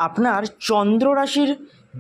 আপনার চন্দ্র রাশির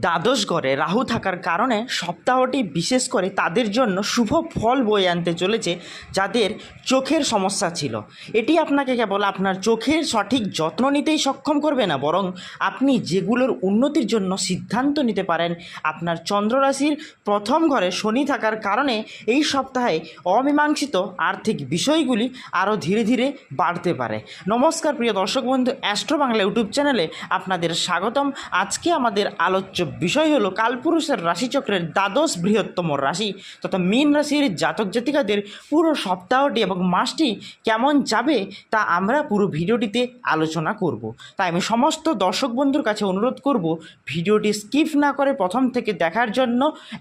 দ্বাদশ ঘরে রাহু থাকার কারণে সপ্তাহটি বিশেষ করে তাদের জন্য শুভ ফল বয়ে আনতে চলেছে যাদের চোখের সমস্যা ছিল। এটি আপনাকে কেবল আপনার চোখের সঠিক যত্ন নিতেই সক্ষম করবে না, বরং আপনি যেগুলোর উন্নতির জন্য সিদ্ধান্ত নিতে পারেন। আপনার চন্দ্র রাশির প্রথম ঘরে শনি থাকার কারণে এই সপ্তাহে অমীমাংসিত আর্থিক বিষয়গুলি আরও ধীরে ধীরে বাড়তে পারে। নমস্কার প্রিয় দর্শক বন্ধু, অ্যাস্ট্রো বাংলা ইউটিউব চ্যানেলে আপনাদের স্বাগতম। আজকে আমাদের আলোচ্য বিষয় হলো কালপুরুষের রাশিচক্রের দ্বাদশ বৃহত্তম রাশি তথা মীন রাশির জাতক জাতিকাদের পুরো সপ্তাহটি এবং মাসটি কেমন যাবে তা আমরা পুরো ভিডিওটিতে আলোচনা করব। তাই আমি সমস্ত দর্শক বন্ধুর কাছে অনুরোধ করব ভিডিওটি স্কিপ না করে প্রথম থেকে দেখার জন্য,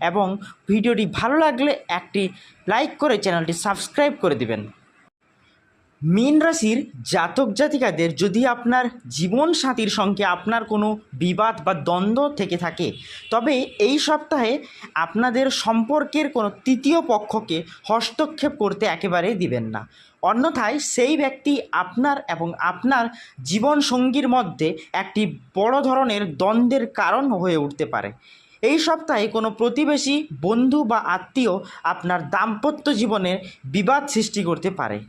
এবং ভিডিওটি ভালো লাগলে একটি লাইক করে চ্যানেলটি সাবস্ক্রাইব করে দিবেন। মীন রাশির জাতক জাতিকাদের যদি আপনার জীবন সাথীর সঙ্গে আপনার কোনো বিবাদ বা দ্বন্দ্ব থেকে থাকে, তবে এই সপ্তাহে আপনাদের সম্পর্কের কোনো তৃতীয় পক্ষকে হস্তক্ষেপ করতে একেবারেই দিবেন না। অন্যথায় সেই ব্যক্তি আপনার এবং আপনার জীবন সঙ্গীর মধ্যে একটি বড় ধরনের দ্বন্দ্বের কারণ হয়ে উঠতে পারে। এই সপ্তাহে কোনো প্রতিবেশী, বন্ধু বা আত্মীয় আপনার দাম্পত্য জীবনের বিবাদ সৃষ্টি করতে পারে।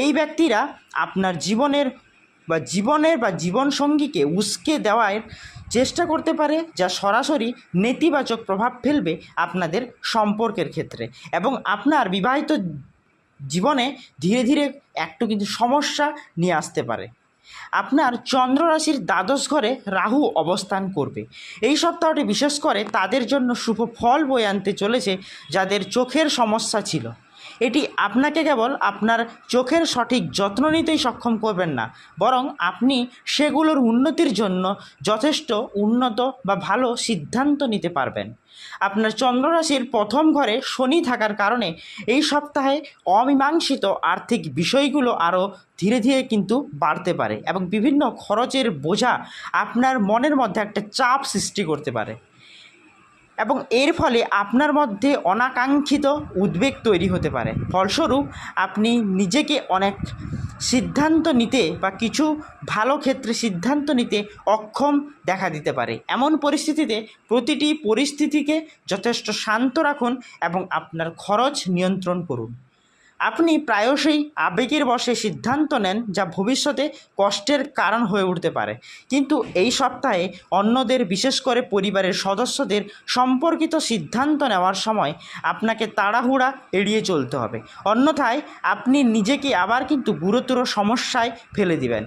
এই ব্যক্তিরা আপনার জীবনের বা জীবনসঙ্গীকে উস্কে দেওয়ার চেষ্টা করতে পারে, যা সরাসরি নেতিবাচক প্রভাব ফেলবে আপনাদের সম্পর্কের ক্ষেত্রে, এবং আপনার বিবাহিত জীবনে ধীরে ধীরে একটু কিন্তু সমস্যা নিয়ে আসতে পারে। আপনার চন্দ্র রাশির দ্বাদশ ঘরে রাহু অবস্থান করবে। এই সপ্তাহটি বিশেষ করে তাদের জন্য শুভ ফল বয়ে আনতে চলেছে যাদের চোখের সমস্যা ছিল। এটি আপনাকে কেবল আপনার চোখের সঠিক যত্ন নিতেই সক্ষম করবেন না, বরং আপনি সেগুলোর উন্নতির জন্য যথেষ্ট উন্নত বা ভালো সিদ্ধান্ত নিতে পারবেন। আপনার চন্দ্র রাশির প্রথম ঘরে শনি থাকার কারণে এই সপ্তাহে অমীমাংসিত আর্থিক বিষয়গুলো আরও ধীরে ধীরে কিন্তু বাড়তে পারে, এবং বিভিন্ন খরচের বোঝা আপনার মনের মধ্যে একটা চাপ সৃষ্টি করতে পারে, এবং এর ফলে আপনার মধ্যে অনাকাঙ্ক্ষিত উদ্বেগ তৈরি হতে পারে। ফলস্বরূপ আপনি নিজেকে অনেক সিদ্ধান্ত নিতে বা কিছু ভালো ক্ষেত্রে সিদ্ধান্ত নিতে অক্ষম দেখা দিতে পারে। এমন পরিস্থিতিতে প্রতিটি পরিস্থিতিকে যথেষ্ট শান্ত রাখুন এবং আপনার খরচ নিয়ন্ত্রণ করুন। আপনি প্রায়শই আবেগের বশে সিদ্ধান্ত নেন, যা ভবিষ্যতে কষ্টের কারণ হয়ে উঠতে পারে। কিন্তু এই সপ্তাহে অন্যদের, বিশেষ করে পরিবারের সদস্যদের সম্পর্কিত সিদ্ধান্ত নেওয়ার সময় আপনাকে তাড়াহুড়া এড়িয়ে চলতে হবে, অন্যথায় আপনি নিজেকে আবার কিন্তু গুরুতর সমস্যায় ফেলে দিবেন।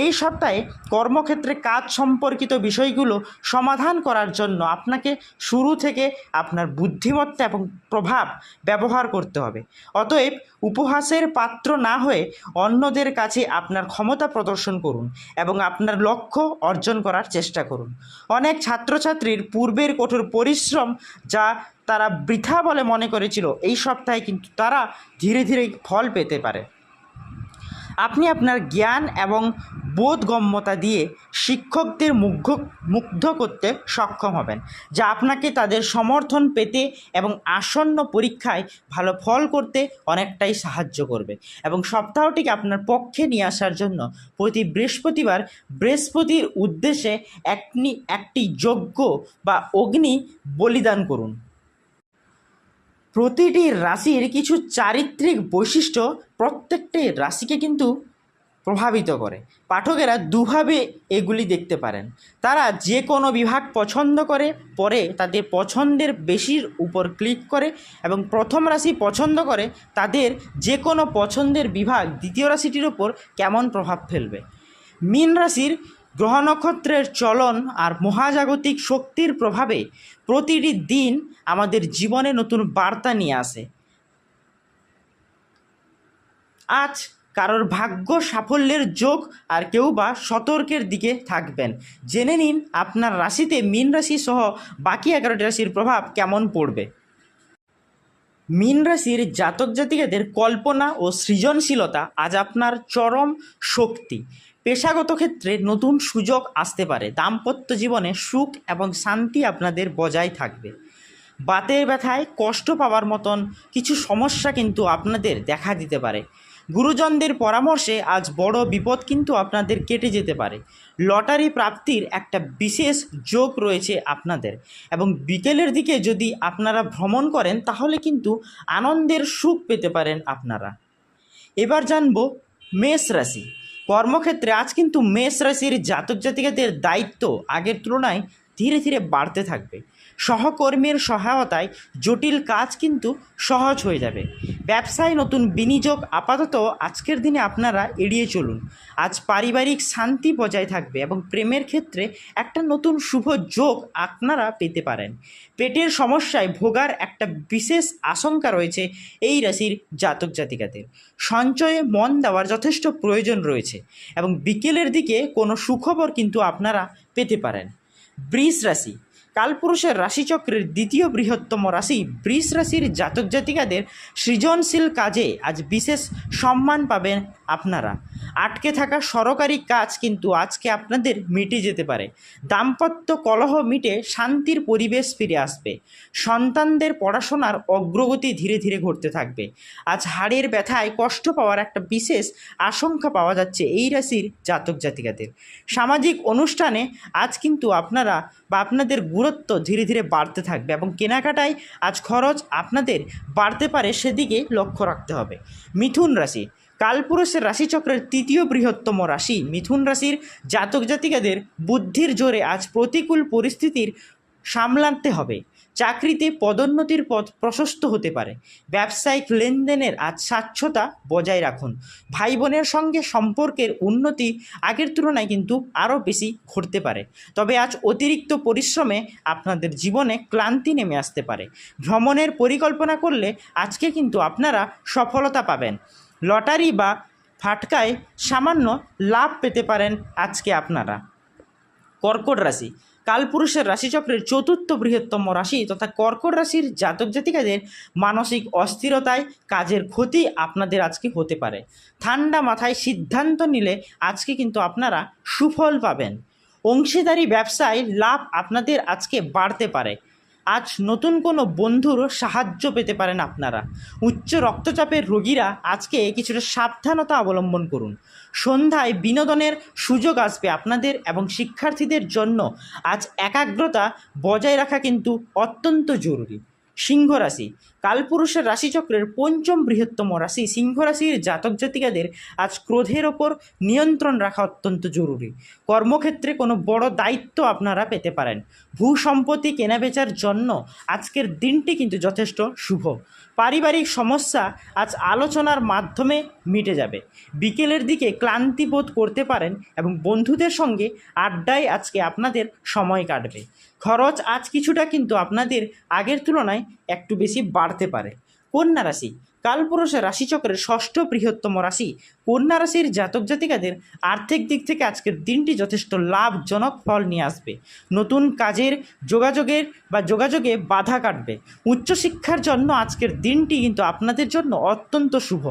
এই সপ্তাহে কর্মক্ষেত্রে কাজ সম্পর্কিত বিষয়গুলো সমাধান করার জন্য আপনাকে শুরু থেকে আপনার বুদ্ধিমত্তা এবং প্রভাব ব্যবহার করতে হবে। অতএব উপহাসের পাত্র না হয়ে অন্যদের কাছে আপনার ক্ষমতা প্রদর্শন করুন এবং আপনার লক্ষ্য অর্জন করার চেষ্টা করুন। অনেক ছাত্রছাত্রীর পূর্বের কঠোর পরিশ্রম যা তারা বৃথা বলে মনে করেছিল, এই সপ্তাহে কিন্তু তারা ধীরে ধীরে ফল পেতে পারে। আপনি আপনার জ্ঞান এবং বোধগম্যতা দিয়ে শিক্ষকদের মুগ্ধ করতে সক্ষম হবেন, যা আপনাকে তাদের সমর্থন পেতে এবং আসন্ন পরীক্ষায় ভালো ফল করতে অনেকটাই সাহায্য করবে। এবং সপ্তাহটিকে আপনার পক্ষে নিয়ে আসার জন্য প্রতি বৃহস্পতিবার বৃহস্পতির উদ্দেশ্যে একটি যজ্ঞ বা অগ্নি বলিদান করুন। প্রতিটি রাশির কিছু চারিত্রিক বৈশিষ্ট্য প্রত্যেকটি রাশিকে কিন্তু প্রভাবিত করে। পাঠকেরা দুভাবে এগুলি দেখতে পারেন। তারা যে কোনো বিভাগ পছন্দ করে, পরে তাদের পছন্দের বেশির উপর ক্লিক করে, এবং প্রথম রাশি পছন্দ করে তাদের যে কোনো পছন্দের বিভাগ দ্বিতীয় রাশিটির ওপর কেমন প্রভাব ফেলবে। মীন রাশির গ্রহ নক্ষত্রের চলন আর মহাজাগতিক শক্তির প্রভাবে প্রতিটি দিন আমাদের জীবনে নতুন বার্তা নিয়ে আসে। আজ কারোর ভাগ্য সাফল্যের যোগ, আর কেউ বা সতর্কের দিকে থাকবেন। জেনে নিন আপনার রাশিতে মীন রাশি সহ বাকি 11টি রাশির প্রভাব কেমন পড়বে। মীন রাশির জাতক জাতিকাদের কল্পনা ও সৃজনশীলতা আজ আপনার চরম শক্তি। পেশাগত ক্ষেত্রে নতুন সুযোগ আসতে পারে। দাম্পত্য জীবনে সুখ এবং শান্তি আপনাদের বজায় থাকবে। বাতের ব্যথায় কষ্ট পাওয়ার মতন কিছু সমস্যা কিন্তু আপনাদের দেখা দিতে পারে। গুরুজনদের পরামর্শে আজ বড় বিপদ কিন্তু আপনাদের কেটে যেতে পারে। লটারি প্রাপ্তির একটা বিশেষ যোগ রয়েছে আপনাদের, এবং বিকেলের দিকে যদি আপনারা ভ্রমণ করেন তাহলে কিন্তু আনন্দের সুখ পেতে পারেন আপনারা। এবার জানব মেষ রাশি। কর্মক্ষেত্রে আজ কিন্তু মেষ রাশির জাতক জাতিকাদের দায়িত্ব আগের তুলনায় ধীরে ধীরে বাড়তে থাকবে। সহকর্মীর সহায়তায় জটিল কাজ কিন্তু সহজ হয়ে যাবে। ব্যবসায় নতুন বিনিয়োগ আপাতত আজকের দিনে আপনারা এড়িয়ে চলুন। আজ পারিবারিক শান্তি বজায় থাকবে এবং প্রেমের ক্ষেত্রে একটা নতুন শুভ যোগ আপনারা পেতে পারেন। পেটের সমস্যায় ভোগার একটা বিশেষ আশঙ্কা রয়েছে এই রাশির জাতক জাতিকাদের। সঞ্চয়ে মন দেওয়ার যথেষ্ট প্রয়োজন রয়েছে এবং বিকেলের দিকে কোনো সুখবর কিন্তু আপনারা পেতে পারেন। বৃষ রাশি। কালপুরুষের রাশিচক্রের দ্বিতীয় বৃহত্তম রাশি বৃষ রাশির জাতক জাতিকাদের সৃজনশীল কাজে আজ বিশেষ সম্মান পাবেন আপনারা। আটকে থাকা সরকারি কাজ কিন্তু আজকে আপনাদের মিটে যেতে পারে। দাম্পত্য কলহ মিটে শান্তির পরিবেশ ফিরে আসবে। সন্তানদের পড়াশোনার অগ্রগতি ধীরে ধীরে ঘটতে থাকবে। আজ হাড়ের ব্যথায় কষ্ট পাওয়ার একটা বিশেষ আশঙ্কা পাওয়া যাচ্ছে এই রাশির জাতক জাতিকাদের। সামাজিক অনুষ্ঠানে আজ কিন্তু আপনারা বা আপনাদের গুরুত্ব ধীরে ধীরে বাড়তে থাকবে এবং কেনাকাটায় আজ খরচ আপনাদের বাড়তে পারে, সেদিকে লক্ষ্য রাখতে হবে। মিথুন রাশি। কালপুরুষের রাশিচক্রের তৃতীয় বৃহত্তম রাশি মিথুন রাশির জাতক জাতিকাদের বুদ্ধির জোরে আজ প্রতিকূল পরিস্থিতির সামলাতে হবে। চাকরিতে পদোন্নতির পথ প্রশস্ত হতে পারে। ব্যবসায়িক লেনদেনের আজ স্বচ্ছতা বজায় রাখুন। ভাই বোনের সঙ্গে সম্পর্কের উন্নতি আগের তুলনায় কিন্তু আরও বেশি ঘটতে পারে। তবে আজ অতিরিক্ত পরিশ্রমে আপনাদের জীবনে ক্লান্তি নেমে আসতে পারে। ভ্রমণের পরিকল্পনা করলে আজকে কিন্তু আপনারা সফলতা পাবেন। লটারি বা ফাটকায় সামান্য লাভ পেতে পারেন আজকে আপনারা। কর্কট রাশি। কালপুরুষের রাশিচক্রের চতুর্থ বৃহত্তম রাশি তথা কর্কট রাশির জাতক জাতিকাদের মানসিক অস্থিরতায় কাজের ক্ষতি আপনাদের আজকে হতে পারে। ঠান্ডা মাথায় সিদ্ধান্ত নিলে আজকে কিন্তু আপনারা সুফল পাবেন। অংশীদারি ব্যবসায় লাভ আপনাদের আজকে বাড়তে পারে। আজ নতুন কোনো বন্ধুর সাহায্য পেতে পারেন আপনারা। উচ্চ রক্তচাপের রোগীরা আজকে কিছুটা সাবধানতা অবলম্বন করুন। সন্ধ্যায় বিনোদনের সুযোগ আসবে আপনাদের এবং শিক্ষার্থীদের জন্য আজ একাগ্রতা বজায় রাখা কিন্তু অত্যন্ত জরুরি। সিংহ রাশি। কালপুরুষের রাশিচক্রের পঞ্চম বৃহত্তম রাশি সিংহ রাশির জাতক জাতিকাদের আজ ক্রোধের ওপর নিয়ন্ত্রণ রাখা অত্যন্ত জরুরি। কর্মক্ষেত্রে কোনো বড় দায়িত্ব আপনারা পেতে পারেন। ভূ সম্পত্তি কেনাবেচার জন্য আজকের দিনটি কিন্তু যথেষ্ট শুভ। পারিবারিক সমস্যা আজ আলোচনার মাধ্যমে মিটে যাবে। বিকেলের দিকে ক্লান্তি বোধ করতে পারেন এবং বন্ধুদের সঙ্গে আড্ডায় আজকে আপনাদের সময় কাটবে। খরচ আজ কিছুটা কিন্তু আপনাদের আগের তুলনায় একটু বেশি বাড়তে পারে। কন্যা রাশি। কালপুরুষের রাশিচক্রের ষষ্ঠ বৃহত্তম রাশি কন্যা রাশির জাতক জাতিকাদের আর্থিক দিক থেকে আজকের দিনটি যথেষ্ট লাভজনক ফল নিয়ে আসবে। নতুন কাজের যোগাযোগে বাধা কাটবে। উচ্চশিক্ষার জন্য আজকের দিনটি কিন্তু আপনাদের জন্য অত্যন্ত শুভ।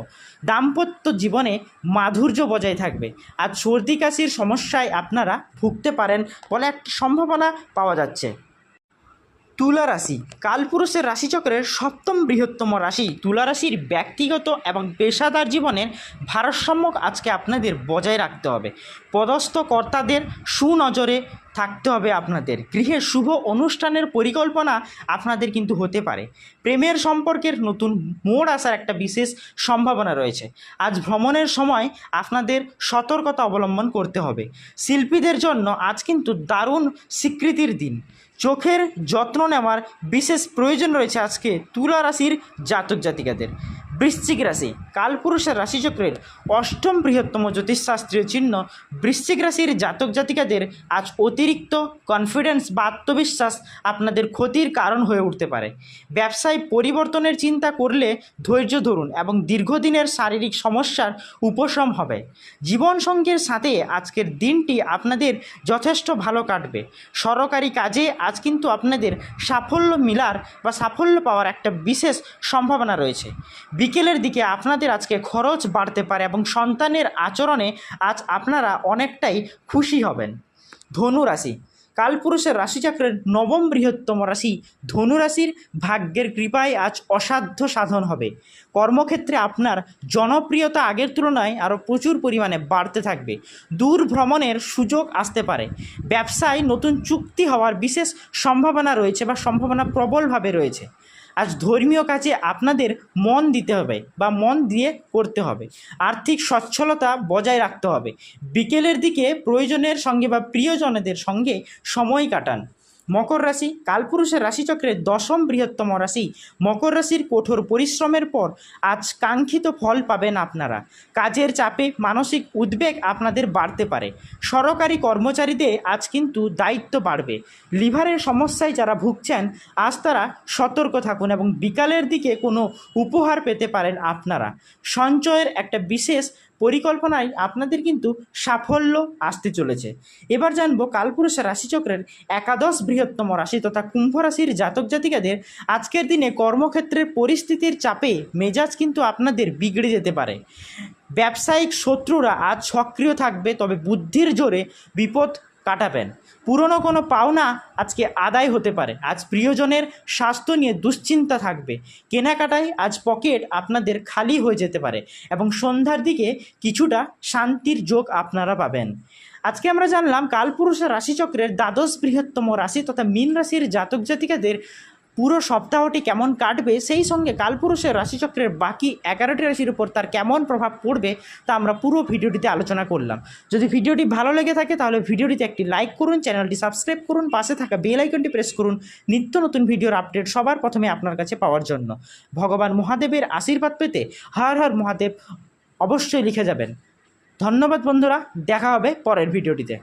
দাম্পত্য জীবনে মাধুর্য বজায় থাকবে। আজ সর্দি কাশির সমস্যায় আপনারা ভুগতে পারেন বলে একটা সম্ভাবনা পাওয়া যাচ্ছে। তুলা রাশি। কালপুরুষের রাশিচক্রের সপ্তম বৃহত্তম রাশি তুলা রাশির ব্যক্তিগত এবং পেশাদার জীবনের ভারসাম্য আজকে আপনাদের বজায় রাখতে হবে। পদস্থ কর্তাদের সুনজরে থাকতে হবে আপনাদের। গৃহে শুভ অনুষ্ঠানের পরিকল্পনা আপনাদের কিন্তু হতে পারে। প্রেমের সম্পর্কের নতুন মোড় আসার একটা বিশেষ সম্ভাবনা রয়েছে। আজ ভ্রমণের সময় আপনাদের সতর্কতা অবলম্বন করতে হবে। শিল্পীদের জন্য আজ কিন্তু দারুণ স্বীকৃতির দিন। চোখের যত্ন নেওয়ার বিশেষ প্রয়োজন রয়েছে আজকে তুলা রাশির জাতক জাতিকাদের। বৃশ্চিক রাশি। কালপুরুষের রাশিচক্রের অষ্টম বৃহত্তম জ্যোতিষশাস্ত্রীয় চিহ্ন বৃশ্চিক রাশির জাতক জাতিকাদের আজ অতিরিক্ত কনফিডেন্স বা আত্মবিশ্বাস আপনাদের ক্ষতির কারণ হয়ে উঠতে পারে। ব্যবসায় পরিবর্তনের চিন্তা করলে ধৈর্য ধরুন এবং দীর্ঘদিনের শারীরিক সমস্যার উপশম হবে। জীবনসঙ্গীর সাথে আজকের দিনটি আপনাদের যথেষ্ট ভালো কাটবে। সরকারি কাজে আজ কিন্তু আপনাদের সাফল্য পাওয়ার একটা বিশেষ সম্ভাবনা রয়েছে। বিকেলের দিকে আপনাদের আজকে খরচ বাড়তে পারে এবং সন্তানের আচরণে আজ আপনারা অনেকটাই খুশি হবেন। ধনু রাশি। কালপুরুষের রাশিচক্রের নবম বৃহত্তম রাশি ধনুরাশির ভাগ্যের কৃপায় আজ অসাধ্য সাধন হবে। কর্মক্ষেত্রে আপনার জনপ্রিয়তা আগের তুলনায় আরও প্রচুর পরিমাণে বাড়তে থাকবে। দূর ভ্রমণের সুযোগ আসতে পারে। ব্যবসায় নতুন চুক্তি হওয়ার বিশেষ সম্ভাবনা রয়েছে বা সম্ভাবনা প্রবলভাবে রয়েছে। আজ ধর্মীয় কাজে আপনাদের মন দিতে হবে বা মন দিয়ে করতে হবে। আর্থিক সচ্ছলতা বজায় রাখতে হবে। বিকেলের দিকে প্রয়োজনের সঙ্গে বা প্রিয়জনদের সঙ্গে সময় কাটান। মকর রাশি কালপুরুষের রাশিচক্রের দশম বৃহত্তম রাশি মকর রাশির কঠোর পরিশ্রমের পর আজ কাঙ্ক্ষিত ফল পাবেন আপনারা। কাজের চাপে মানসিক উদ্বেগ আপনাদের বাড়তে পারে। সরকারি কর্মচারীদের আজ কিন্তু দায়িত্ব বাড়বে। লিভারের সমস্যায় যারা ভুগছেন আজ তারা সতর্ক থাকুন এবং বিকালের দিকে কোনো উপহার পেতে পারেন আপনারা। সঞ্চয়ের একটা বিশেষ পরিকল্পনায় আপনাদের কিন্তু সাফল্য আসতে চলেছে। এবার জানবো কালপুরুষের রাশিচক্রের একাদশ বৃহত্তম রাশি তথা কুম্ভ রাশির জাতক জাতিকাদের আজকের দিনে কর্মক্ষেত্রের পরিস্থিতির চাপে মেজাজ কিন্তু আপনাদের বিগড়ে যেতে পারে। ব্যবসায়িক শত্রুরা আজ সক্রিয় থাকবে, তবে বুদ্ধির জোরে বিপদ কাটাবেন। পুরনো কোনো পাওনা আজকে আদায় হতে পারে। আজ প্রিয়জনের স্বাস্থ্য নিয়ে দুশ্চিন্তা থাকবে। কেনাকাটায় আজ পকেট আপনাদের খালি হয়ে যেতে পারে এবং সন্ধ্যার দিকে কিছুটা শান্তির যোগ আপনারা পাবেন। আজকে আমরা জানলাম কালপুরুষের রাশিচক্রের দ্বাদশ বৃহত্তম রাশি তথা মীন রাশির জাতক জাতিকাদের পুরো সপ্তাহটি কেমন কাটবে, সেই সঙ্গে কালপুরুষের রাশিচক্রের বাকি 11টি রাশির উপর তার কেমন প্রভাব পড়বে তা আমরা পুরো ভিডিওটিতে আলোচনা করলাম। যদি ভিডিওটি ভালো লেগে থাকে তাহলে ভিডিওটিতে একটি লাইক করুন, চ্যানেলটি সাবস্ক্রাইব করুন, পাশে থাকা বেল আইকনটি প্রেস করুন নিত্য নতুন ভিডিওর আপডেট সবার প্রথমে আপনার কাছে পাওয়ার জন্য। ভগবান মহাদেবের আশীর্বাদ পেতে হর হর মহাদেব অবশ্যই লিখে যাবেন। ধন্যবাদ বন্ধুরা, দেখা হবে পরের ভিডিওটিতে।